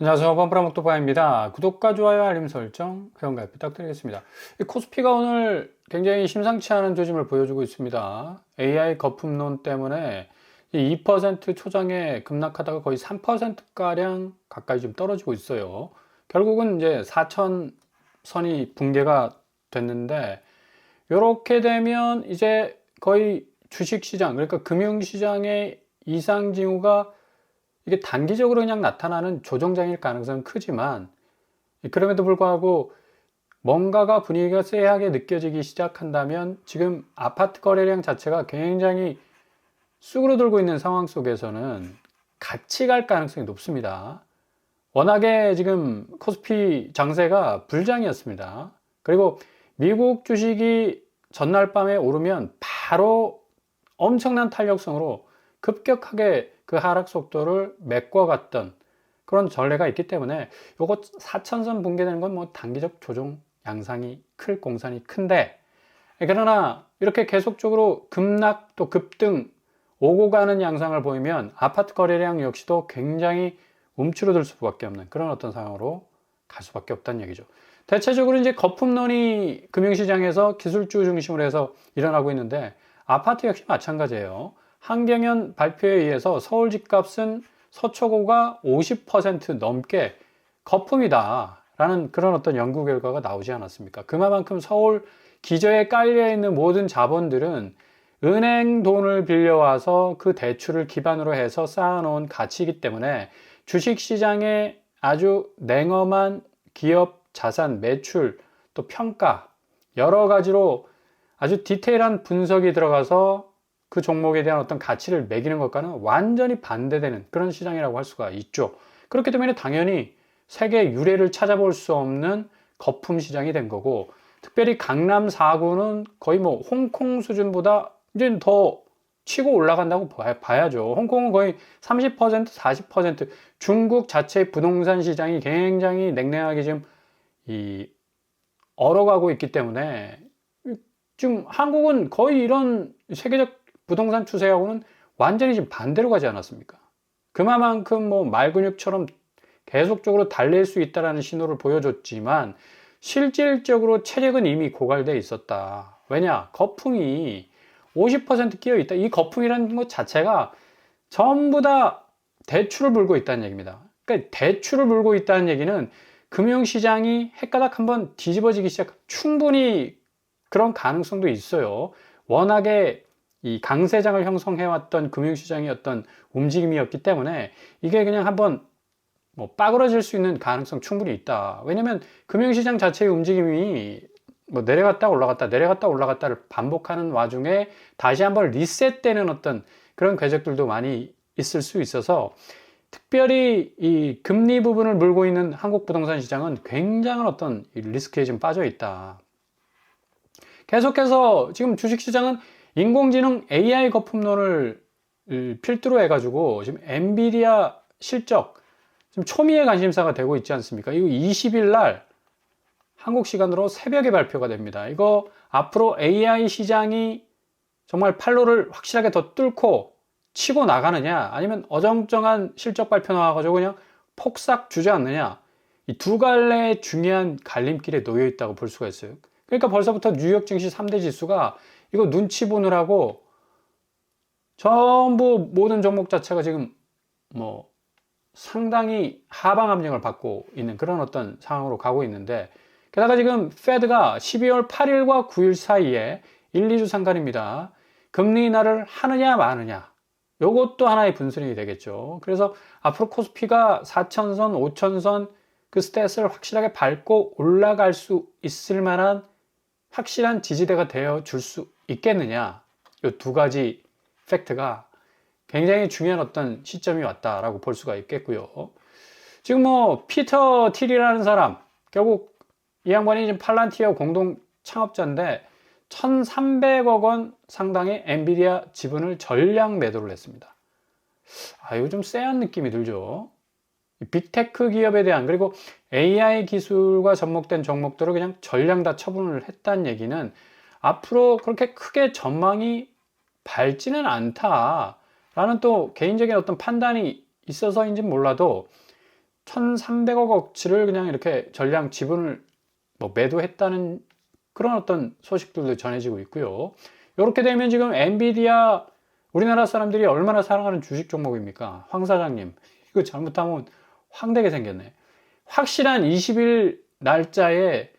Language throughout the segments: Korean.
안녕하세요. 범프라목토바입니다. 구독과 좋아요, 알림 설정, 회원가입 부탁드리겠습니다. 이 코스피가 오늘 굉장히 심상치 않은 조짐을 보여주고 있습니다. AI 거품론 때문에 2% 초장에 급락하다가 거의 3%가량 가까이 좀 떨어지고 있어요. 결국은 이제 4,000선이 붕괴가 됐는데, 이렇게 되면 이제 거의 주식시장, 그러니까 금융시장의 이상 징후가 이게 단기적으로 그냥 나타나는 조정장일 가능성은 크지만, 그럼에도 불구하고 뭔가가 분위기가 쎄하게 느껴지기 시작한다면, 지금 아파트 거래량 자체가 굉장히 쑥으로들고 있는 상황 속에서는 같이 갈 가능성이 높습니다. 워낙에 지금 코스피 장세가 불장이었습니다. 그리고 미국 주식이 전날 밤에 오르면 바로 엄청난 탄력성으로 급격하게 그 하락 속도를 메꿔갔던 그런 전례가 있기 때문에 요거 4천선 붕괴되는 건 뭐 단기적 조정 양상이 클 공산이 큰데, 그러나 이렇게 계속적으로 급락 또 급등 오고 가는 양상을 보이면 아파트 거래량 역시도 굉장히 움츠러들 수밖에 없는 그런 어떤 상황으로 갈 수밖에 없다는 얘기죠. 대체적으로 이제 거품론이 금융시장에서 기술주 중심으로 해서 일어나고 있는데, 아파트 역시 마찬가지예요. 한경연 발표에 의해서 서울 집값은 서초구가 50% 넘게 거품이다 라는 그런 어떤 연구 결과가 나오지 않았습니까? 그만큼 서울 기저에 깔려 있는 모든 자본들은 은행 돈을 빌려와서 그 대출을 기반으로 해서 쌓아놓은 가치이기 때문에 주식시장에 아주 냉엄한 기업 자산 매출 또 평가 여러 가지로 아주 디테일한 분석이 들어가서 그 종목에 대한 어떤 가치를 매기는 것과는 완전히 반대되는 그런 시장이라고 할 수가 있죠. 그렇기 때문에 당연히 세계 유례를 찾아볼 수 없는 거품 시장이 된 거고, 특별히 강남 4구는 거의 뭐 홍콩 수준보다 이제 더 치고 올라간다고 봐야죠. 홍콩은 거의 30%, 40%, 중국 자체 부동산 시장이 굉장히 냉랭하게 지금 얼어가고 있기 때문에 지금 한국은 거의 이런 세계적 부동산 추세하고는 완전히 지금 반대로 가지 않았습니까? 그만큼 뭐 말근육처럼 계속적으로 달릴 수 있다는 신호를 보여줬지만, 실질적으로 체력은 이미 고갈돼 있었다. 왜냐? 거품이 50% 끼어 있다. 이 거품이라는 것 자체가 전부 다 대출을 물고 있다는 얘기입니다. 그러니까 대출을 물고 있다는 얘기는 금융시장이 헷가닥 한번 뒤집어지기 시작, 충분히 그런 가능성도 있어요. 워낙에 이 강세장을 형성해왔던 금융시장의 어떤 움직임이었기 때문에 이게 그냥 한번 뭐 빠그러질 수 있는 가능성 충분히 있다. 왜냐면 금융시장 자체의 움직임이 뭐 내려갔다 올라갔다 내려갔다 올라갔다를 반복하는 와중에 다시 한번 리셋되는 어떤 그런 궤적들도 많이 있을 수 있어서, 특별히 이 금리 부분을 물고 있는 한국 부동산 시장은 굉장한 어떤 리스크에 좀 빠져 있다. 계속해서 지금 주식시장은 인공지능 AI 거품론을 필두로 해가지고 지금 엔비디아 실적 지금 초미의 관심사가 되고 있지 않습니까? 이거 20일 날 한국 시간으로 새벽에 발표가 됩니다. 이거 앞으로 AI 시장이 정말 판로를 확실하게 더 뚫고 치고 나가느냐, 아니면 어정쩡한 실적 발표 나와가지고 그냥 폭삭 주저앉느냐, 이 두 갈래의 중요한 갈림길에 놓여 있다고 볼 수가 있어요. 그러니까 벌써부터 뉴욕 증시 3대 지수가 이거 눈치 보느라고 전부 모든 종목 자체가 지금 뭐 상당히 하방 압력을 받고 있는 그런 어떤 상황으로 가고 있는데, 게다가 지금 페드가 12월 8일과 9일 사이에 1, 2주 상간입니다. 금리 인하를 하느냐 마느냐, 요것도 하나의 분수령이 되겠죠. 그래서 앞으로 코스피가 4천선, 5천선 그 스탯을 확실하게 밟고 올라갈 수 있을 만한 확실한 지지대가 되어 줄 수 있겠느냐, 이 두 가지 팩트가 굉장히 중요한 어떤 시점이 왔다라고 볼 수가 있겠고요. 지금 뭐 피터 틸이라는 사람, 결국 이 양반이 지금 팔란티어 공동 창업자인데 1,300억 원 상당의 엔비디아 지분을 전량 매도를 했습니다. 이거 좀 쎄한 느낌이 들죠. 빅테크 기업에 대한, 그리고 AI 기술과 접목된 종목들을 그냥 전량 다 처분을 했다는 얘기는 앞으로 그렇게 크게 전망이 밝지는 않다라는 또 개인적인 어떤 판단이 있어서인지 몰라도, 1,300억어치를 그냥 이렇게 전량 지분을 뭐 매도했다는 그런 어떤 소식들도 전해지고 있고요. 이렇게 되면 지금 엔비디아 우리나라 사람들이 얼마나 사랑하는 주식 종목입니까? 황 사장님, 이거 잘못하면 황되게 생겼네. 확실한 20일 날짜에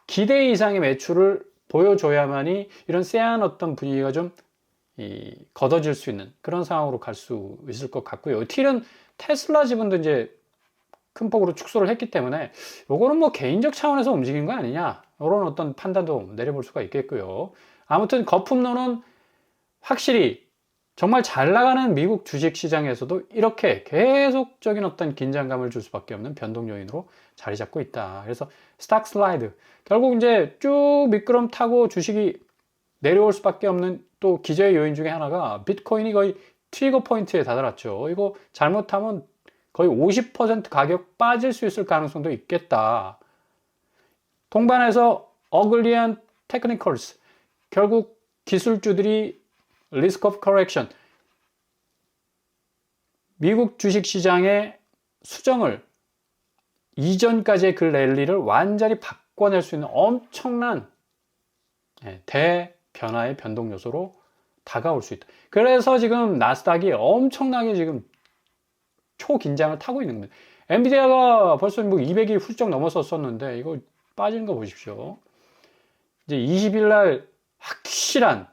기대 이상의 매출을 보여줘야만이 이런 쎄한 어떤 분위기가 좀 걷어질 수 있는 그런 상황으로 갈 수 있을 것 같고요. 틸은 테슬라 지분도 이제 큰 폭으로 축소를 했기 때문에 요거는 뭐 개인적 차원에서 움직인 거 아니냐 이런 어떤 판단도 내려볼 수가 있겠고요. 아무튼 거품론은 확실히 정말 잘 나가는 미국 주식 시장에서도 이렇게 계속적인 어떤 긴장감을 줄 수밖에 없는 변동 요인으로 자리 잡고 있다. 그래서 스탁 슬라이드, 결국 이제 쭉 미끄럼 타고 주식이 내려올 수밖에 없는 또 기저의 요인 중에 하나가 비트코인이 거의 트리거 포인트에 다다랐죠. 이거 잘못하면 거의 50% 가격 빠질 수 있을 가능성도 있겠다. 동반해서 어글리한 테크니컬스, 결국 기술주들이 리스크 오브 커렉션, 미국 주식시장의 수정을 이전까지의 그 랠리를 완전히 바꿔낼 수 있는 엄청난 대변화의 변동 요소로 다가올 수 있다. 그래서 지금 나스닥이 엄청나게 지금 초긴장을 타고 있는 겁니다. 엔비디아가 벌써 뭐 200이 훌쩍 넘어섰었는데 이거 빠지는 거 보십시오. 이제 20일 날 확실한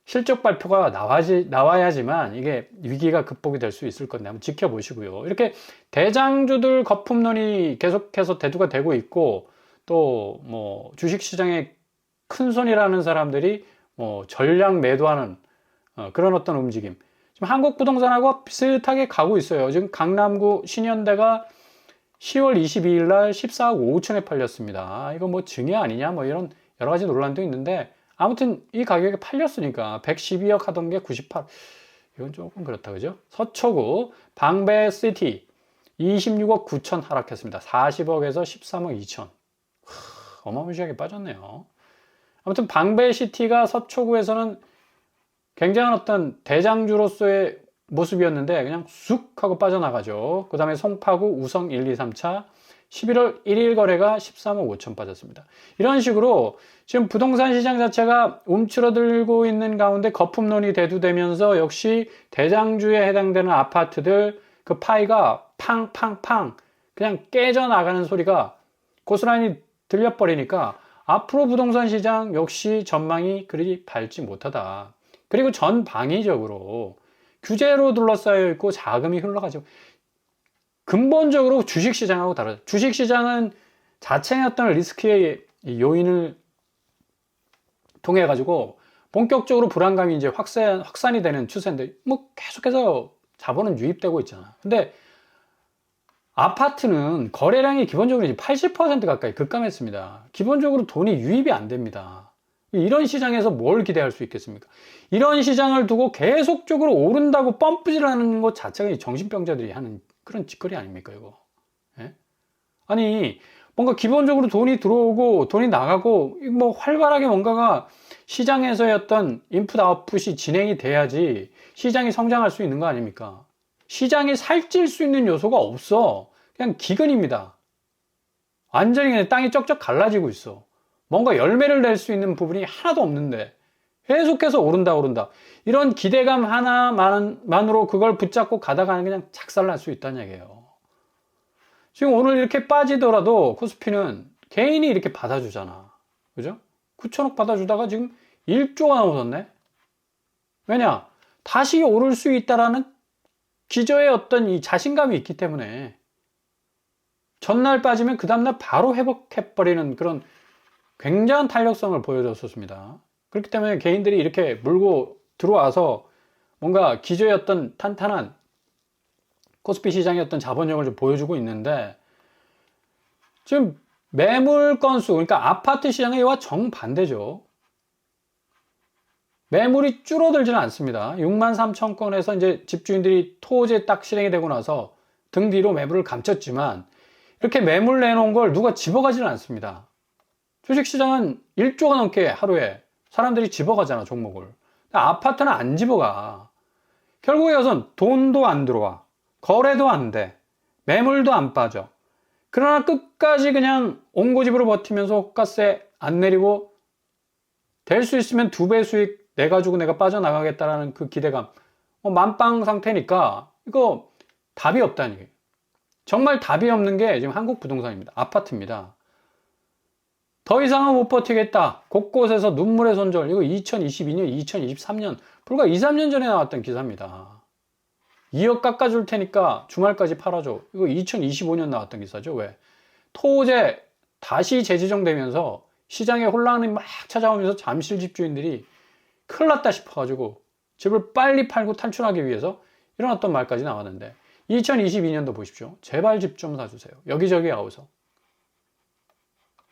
실적 발표가 나와야지만 이게 위기가 극복이 될 수 있을 건데 한번 지켜보시고요. 이렇게 대장주들 거품론이 계속해서 대두가 되고 있고 또 뭐 주식시장에 큰 손이라는 사람들이 뭐 전량 매도하는 그런 어떤 움직임. 지금 한국 부동산하고 비슷하게 가고 있어요. 지금 강남구 신현대가 10월 22일 날 14억 5천에 팔렸습니다. 이거 뭐 증여 아니냐 뭐 이런 여러 가지 논란도 있는데 아무튼 이 가격에 팔렸으니까 112억 하던 게 98. 이건 조금 그렇다 그죠? 서초구 방배시티 26억 9천 하락했습니다. 40억에서 13억 2천. 어마무시하게 빠졌네요. 아무튼 방배시티가 서초구에서는 굉장한 어떤 대장주로서의 모습이었는데 그냥 쑥 하고 빠져나가죠. 그 다음에 송파구 우성 1, 2, 3차 11월 1일 거래가 13억 5천 빠졌습니다. 이런 식으로 지금 부동산 시장 자체가 움츠러들고 있는 가운데 거품론이 대두되면서 역시 대장주에 해당되는 아파트들 그 파이가 팡팡팡 그냥 깨져나가는 소리가 고스란히 들려버리니까 앞으로 부동산 시장 역시 전망이 그리 밝지 못하다. 그리고 전방위적으로 규제로 둘러싸여 있고 자금이 흘러가죠. 근본적으로 주식시장하고 다르죠. 주식시장은 자체의 어떤 리스크의 요인을 통해 가지고 본격적으로 불안감이 이제 확산이 되는 추세인데 뭐 계속해서 자본은 유입되고 있잖아. 근데 아파트는 거래량이 기본적으로 이제 80% 가까이 급감했습니다. 기본적으로 돈이 유입이 안 됩니다. 이런 시장에서 뭘 기대할 수 있겠습니까? 이런 시장을 두고 계속적으로 오른다고 펌프질하는 것 자체가 정신병자들이 하는 그런 짓거리 아닙니까 이거? 예? 아니 뭔가 기본적으로 돈이 들어오고 돈이 나가고 뭐 활발하게 뭔가가 시장에서의 어떤 인풋 아웃풋이 진행이 돼야지 시장이 성장할 수 있는 거 아닙니까? 시장이 살찔 수 있는 요소가 없어. 그냥 기근입니다. 완전히 그냥 땅이 쩍쩍 갈라지고 있어. 뭔가 열매를 낼 수 있는 부분이 하나도 없는데 계속해서 오른다. 이런 기대감 하나만으로 그걸 붙잡고 가다가 그냥 작살날 수 있다는 얘기예요. 지금 오늘 이렇게 빠지더라도 코스피는 개인이 이렇게 받아주잖아. 그죠? 9천억 받아주다가 지금 1조가 넘어섰네? 왜냐? 다시 오를 수 있다라는 기저의 어떤 이 자신감이 있기 때문에 전날 빠지면 그 다음날 바로 회복해버리는 그런 굉장한 탄력성을 보여줬었습니다. 그렇기 때문에 개인들이 이렇게 물고 들어와서 뭔가 기저의 어떤 탄탄한 코스피 시장의 어떤 자본력을 좀 보여주고 있는데 지금 매물 건수, 그러니까 아파트 시장의 이와 정반대죠. 매물이 줄어들지는 않습니다. 6만 3천 건에서 이제 집주인들이 토지에 딱 실행이 되고 나서 등 뒤로 매물을 감췄지만 이렇게 매물 내놓은 걸 누가 집어가지는 않습니다. 주식시장은 1조가 넘게 하루에 사람들이 집어가잖아, 종목을. 아파트는 안 집어가. 결국에 여기선 돈도 안 들어와. 거래도 안 돼. 매물도 안 빠져. 그러나 끝까지 그냥 옹고집으로 버티면서 호가세 안 내리고 될 수 있으면 2배 수익 내가지고 내가 빠져나가겠다라는 그 기대감. 만빵 상태니까 이거 답이 없다는 얘기예요. 정말 답이 없는 게 지금 한국 부동산입니다. 아파트입니다. 더 이상은 못 버티겠다. 곳곳에서 눈물의 손절. 이거 2022년, 2023년, 불과 2, 3년 전에 나왔던 기사입니다. 2억 깎아줄 테니까 주말까지 팔아줘. 이거 2025년 나왔던 기사죠. 왜? 토제 다시 재지정되면서 시장에 혼란이 막 찾아오면서 잠실 집주인들이 큰일 났다 싶어가지고 집을 빨리 팔고 탈출하기 위해서 일어났던 말까지 나왔는데 2022년도 보십시오. 제발 집 좀 사주세요. 여기저기 아우서.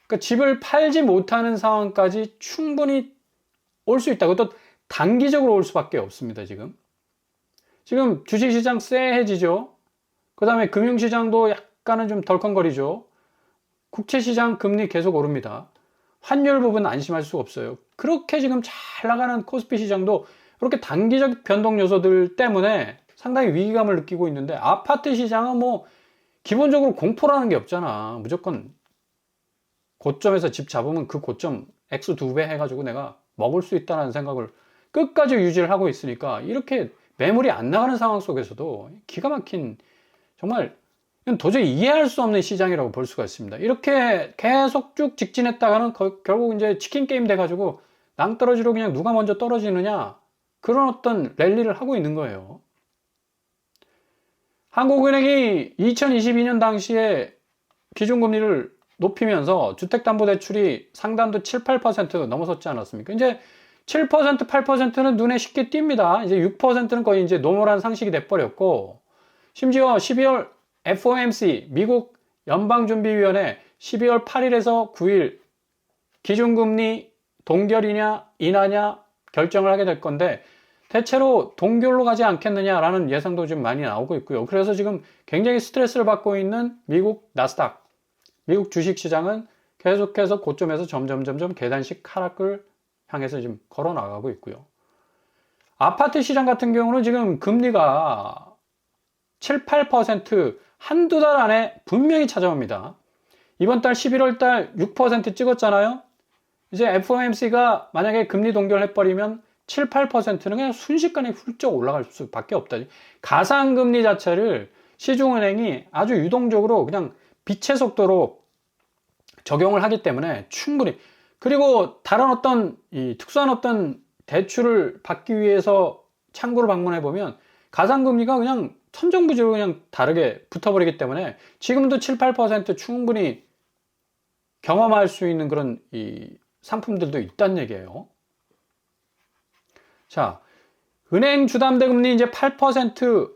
그러니까 집을 팔지 못하는 상황까지 충분히 올 수 있다. 그것도 단기적으로 올 수밖에 없습니다. 지금 주식시장 쎄해지죠. 그 다음에 금융시장도 약간은 좀 덜컹거리죠. 국채시장 금리 계속 오릅니다. 환율 부분 안심할 수가 없어요. 그렇게 지금 잘 나가는 코스피 시장도 그렇게 단기적 변동 요소들 때문에 상당히 위기감을 느끼고 있는데 아파트 시장은 뭐 기본적으로 공포라는 게 없잖아. 무조건 고점에서 집 잡으면 그 고점 액수 2배 해가지고 내가 먹을 수 있다는 생각을 끝까지 유지를 하고 있으니까 이렇게 매물이 안 나가는 상황 속에서도 기가 막힌 정말 도저히 이해할 수 없는 시장이라고 볼 수가 있습니다. 이렇게 계속 쭉 직진했다가는 결국 이제 치킨 게임 돼가지고 낭떠러지로 그냥 누가 먼저 떨어지느냐 그런 어떤 랠리를 하고 있는 거예요. 한국은행이 2022년 당시에 기준금리를 높이면서 주택담보대출이 상단도 7, 8% 넘어섰지 않았습니까? 이제 7%, 8%는 눈에 쉽게 띕니다. 이제 6%는 거의 이제 노멀한 상식이 돼버렸고, 심지어 12월 FOMC, 미국 연방준비위원회 12월 8일에서 9일 기준금리 동결이냐, 인하냐 결정을 하게 될 건데, 대체로 동결로 가지 않겠느냐라는 예상도 좀 많이 나오고 있고요. 그래서 지금 굉장히 스트레스를 받고 있는 미국 나스닥, 미국 주식시장은 계속해서 고점에서 점점 계단식 하락을 향해서 지금 걸어 나가고 있고요. 아파트 시장 같은 경우는 지금 금리가 7, 8% 한두 달 안에 분명히 찾아옵니다. 이번 달 11월 달 6% 찍었잖아요. 이제 FOMC가 만약에 금리 동결해버리면 7, 8%는 그냥 순식간에 훌쩍 올라갈 수밖에 없다. 가상금리 자체를 시중은행이 아주 유동적으로 그냥 빛의 속도로 적용을 하기 때문에 충분히, 그리고 다른 어떤 특수한 어떤 대출을 받기 위해서 창구를 방문해 보면 가상금리가 그냥 천정부지로 그냥 다르게 붙어버리기 때문에 지금도 7, 8% 충분히 경험할 수 있는 그런 상품들도 있다는 얘기예요. 자, 은행 주담대 금리 이제 8%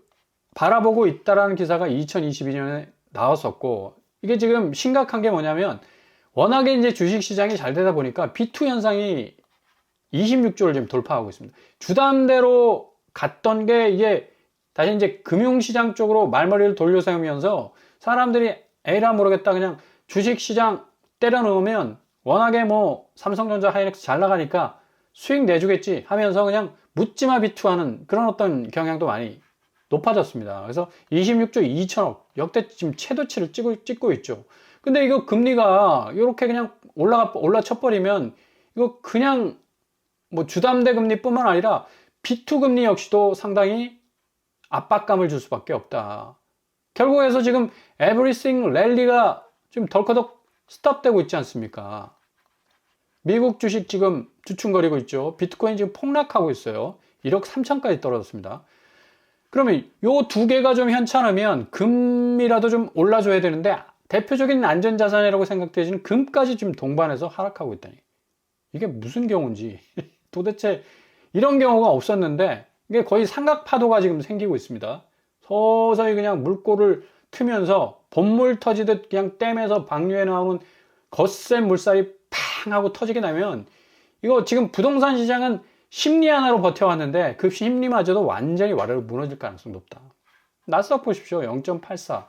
바라보고 있다라는 기사가 2022년에 나왔었고, 이게 지금 심각한 게 뭐냐면 워낙에 이제 주식 시장이 잘 되다 보니까 B2 현상이 26조를 지금 돌파하고 있습니다. 주담대로 갔던 게 이게 다시 이제 금융시장 쪽으로 말머리를 돌려세우면서 사람들이 에이라 모르겠다 그냥 주식 시장 때려 넣으면 워낙에 뭐 삼성전자 하이닉스 잘 나가니까 수익 내주겠지 하면서 그냥 묻지마 B2 하는 그런 어떤 경향도 많이 높아졌습니다. 그래서 26조 2천억 역대 지금 최고치를 찍고 있죠. 근데 이거 금리가 이렇게 그냥 올라쳐버리면 이거 그냥 뭐 주담대 금리뿐만 아니라 B2 금리 역시도 상당히 압박감을 줄 수밖에 없다. 결국에서 지금 에브리싱 랠리가 지금 덜커덕 스톱되고 있지 않습니까? 미국 주식 지금 주춤거리고 있죠. 비트코인 지금 폭락하고 있어요. 1억 3천까지 떨어졌습니다. 그러면 요 두 개가 좀 현찮으면 금이라도 좀 올라줘야 되는데 대표적인 안전자산이라고 생각되지는 금까지 지금 동반해서 하락하고 있다니. 이게 무슨 경우인지 도대체 이런 경우가 없었는데 이게 거의 삼각파도가 지금 생기고 있습니다. 서서히 그냥 물꼬를 트면서 봇물 터지듯 그냥 댐에서 방류해 나오는 거센 물살이 팡 하고 터지게 나면 이거 지금 부동산 시장은 심리 하나로 버텨왔는데 그 심리마저도 완전히 와르르 무너질 가능성이 높다. 나스닥 보십시오. 0.84.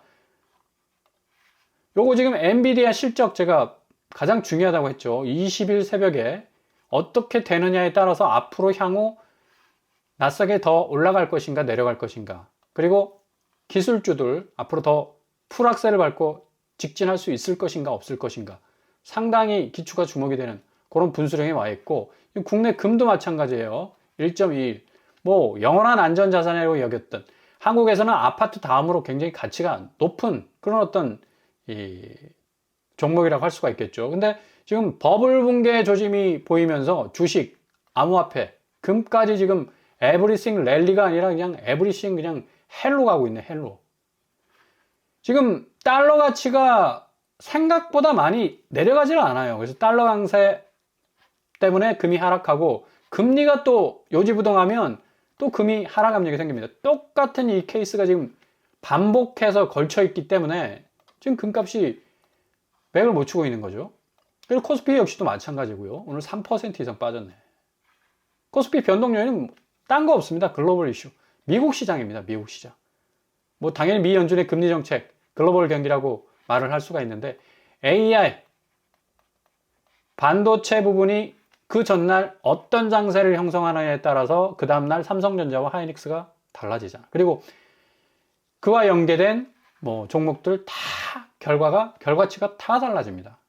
요거 지금 엔비디아 실적 제가 가장 중요하다고 했죠. 20일 새벽에 어떻게 되느냐에 따라서 앞으로 향후 낯서게 더 올라갈 것인가 내려갈 것인가, 그리고 기술주들 앞으로 더 풀악셀을 밟고 직진할 수 있을 것인가 없을 것인가, 상당히 기초가 주목이 되는 그런 분수령에 와 있고, 국내 금도 마찬가지예요. 1.21, 뭐 영원한 안전자산이라고 여겼던, 한국에서는 아파트 다음으로 굉장히 가치가 높은 그런 어떤 이 종목이라고 할 수가 있겠죠. 근데 지금 버블 붕괴 조짐이 보이면서 주식, 암호화폐, 금까지 지금 에브리싱 랠리가 아니라 그냥 에브리싱 그냥 헬로 가고 있네, 헬로. 지금 달러 가치가 생각보다 많이 내려가질 않아요. 그래서 달러 강세 때문에 금이 하락하고, 금리가 또 요지부동하면 또 금이 하락 압력이 생깁니다. 똑같은 이 케이스가 지금 반복해서 걸쳐 있기 때문에 지금 금값이 맥을 못 추고 있는 거죠. 그리고 코스피 역시도 마찬가지고요. 오늘 3% 이상 빠졌네. 코스피 변동 요인은 딴 거 없습니다. 글로벌 이슈. 미국 시장입니다. 미국 시장. 뭐 당연히 미 연준의 금리 정책, 글로벌 경기라고 말을 할 수가 있는데, AI, 반도체 부분이 그 전날 어떤 장세를 형성하느냐에 따라서 그 다음날 삼성전자와 하이닉스가 달라지잖아. 그리고 그와 연계된 뭐 종목들 다 결과치가 다 달라집니다.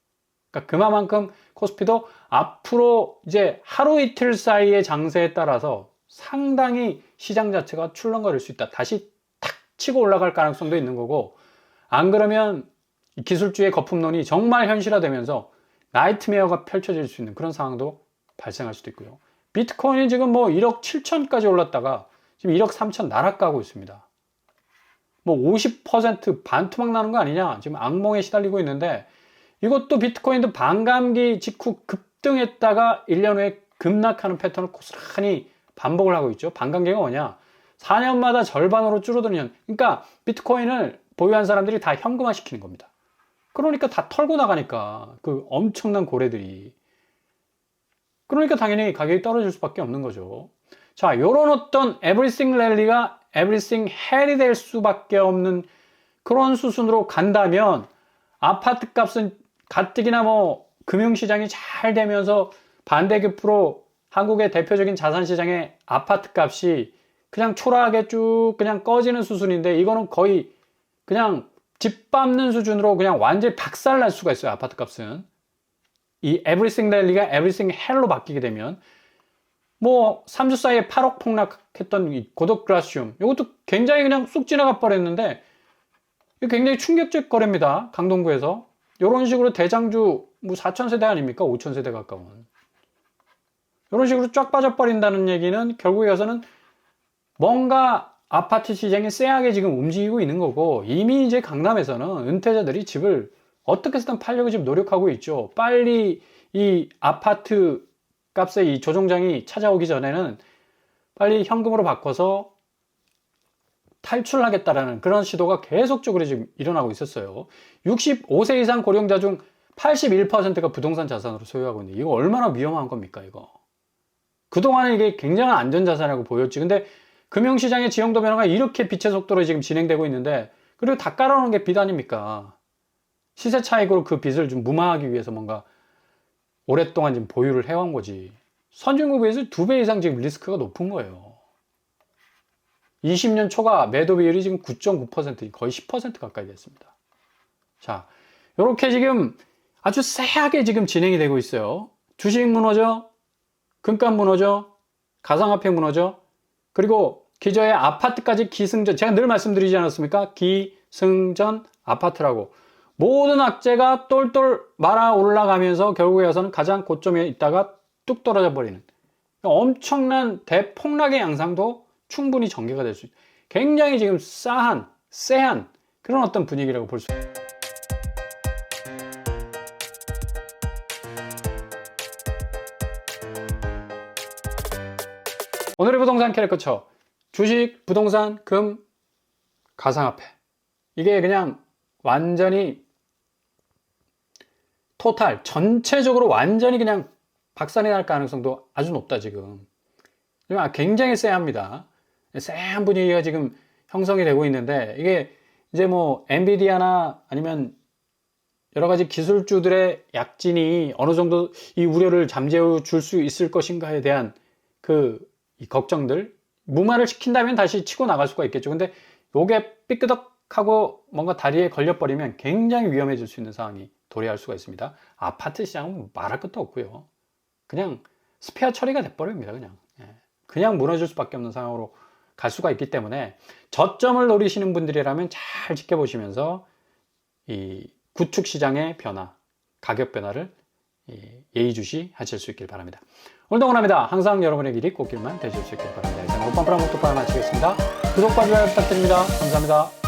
그러니까 그만큼 코스피도 앞으로 이제 하루 이틀 사이의 장세에 따라서 상당히 시장 자체가 출렁거릴 수 있다. 다시 탁 치고 올라갈 가능성도 있는 거고, 안 그러면 기술주의 거품론이 정말 현실화되면서 나이트메어가 펼쳐질 수 있는 그런 상황도 발생할 수도 있고요. 비트코인이 지금 뭐 1억 7천까지 올랐다가 지금 1억 3천 나락가고 있습니다. 뭐 50% 반토막 나는 거 아니냐, 지금 악몽에 시달리고 있는데, 이것도 비트코인도 반감기 직후 급등했다가 1년 후에 급락하는 패턴을 고스란히 반복을 하고 있죠. 반감기가 뭐냐, 4년마다 절반으로 줄어드는 현. 그러니까 비트코인을 보유한 사람들이 다 현금화 시키는 겁니다. 그러니까 다 털고 나가니까 그 엄청난 고래들이, 그러니까 당연히 가격이 떨어질 수밖에 없는 거죠. 자, 요런 어떤 에브리싱 랠리가 에브리싱 헬이 될 수밖에 없는 그런 수순으로 간다면, 아파트 값은 가뜩이나 뭐 금융시장이 잘 되면서 반대급부로 한국의 대표적인 자산시장의 아파트 값이 그냥 초라하게 쭉 그냥 꺼지는 수순인데, 이거는 거의 그냥 집 밟는 수준으로 그냥 완전히 박살날 수가 있어요. 아파트 값은 이 에브리싱 랠리가 에브리싱 헬로 바뀌게 되면, 뭐 3주 사이에 8억 폭락했던 이 고덕 글라시움, 이것도 굉장히 그냥 쑥 지나가 버렸는데, 이거 굉장히 충격적 거래입니다. 강동구에서 이런 식으로 대장주 뭐 4,000세대 아닙니까? 5,000세대 가까운 이런 식으로 쫙 빠져버린다는 얘기는 결국에 가서는 뭔가 아파트 시장이 쎄하게 지금 움직이고 있는 거고, 이미 이제 강남에서는 은퇴자들이 집을 어떻게 해서든 팔려고 지금 노력하고 있죠. 빨리 이 아파트 값의 이 조정장이 찾아오기 전에는 빨리 현금으로 바꿔서 탈출하겠다라는 그런 시도가 계속적으로 지금 일어나고 있었어요. 65세 이상 고령자 중 81%가 부동산 자산으로 소유하고 있는데, 이거 얼마나 위험한 겁니까, 이거. 그동안은 이게 굉장한 안전자산이라고 보였지. 근데 금융시장의 지형도 변화가 이렇게 빛의 속도로 지금 진행되고 있는데, 그리고 다 깔아놓은 게 빚 아닙니까? 시세 차익으로 그 빚을 좀 무마하기 위해서 뭔가 오랫동안 지금 보유를 해온 거지. 선진국에서 2배 이상 지금 리스크가 높은 거예요. 20년 초과 매도 비율이 지금 9.9%, 거의 10% 가까이 됐습니다. 자, 이렇게 지금 아주 쎄하게 지금 진행이 되고 있어요. 주식 무너져, 금값 무너져, 가상화폐 무너져, 그리고 기저의 아파트까지 기승전. 제가 늘 말씀드리지 않았습니까? 기승전 아파트라고. 모든 악재가 똘똘 말아 올라가면서 결국에 와서는 가장 고점에 있다가 뚝 떨어져 버리는 엄청난 대폭락의 양상도 충분히 전개가 될 수 있다. 굉장히 지금 쎄한 그런 어떤 분위기라고 볼 수 있습니다. 오늘의 부동산 캐릭터처, 주식, 부동산, 금, 가상화폐. 이게 그냥 완전히 토탈, 전체적으로 완전히 그냥 박살이 날 가능성도 아주 높다, 지금. 굉장히 쎄합니다. 쎄한 분위기가 지금 형성이 되고 있는데, 이게 이제 뭐 엔비디아나 아니면 여러 가지 기술주들의 약진이 어느 정도 이 우려를 잠재워 줄 수 있을 것인가에 대한 이 걱정들, 무마를 시킨다면 다시 치고 나갈 수가 있겠죠. 근데 요게 삐끄덕하고 뭔가 다리에 걸려버리면 굉장히 위험해질 수 있는 상황이 도래할 수가 있습니다. 아파트 시장은 말할 것도 없고요. 그냥 스페어 처리가 돼버립니다. 그냥 무너질 수밖에 없는 상황으로 갈 수가 있기 때문에 저점을 노리시는 분들이라면 잘 지켜보시면서 이 구축 시장의 변화, 가격 변화를 예의주시 하실 수 있길 바랍니다. 오늘도 응원합니다. 항상 여러분의 길이 꽃길만 되실 수 있길 바랍니다. 이상 오빠프랑 목도파를 마치겠습니다. 구독과 좋아요 부탁드립니다. 감사합니다.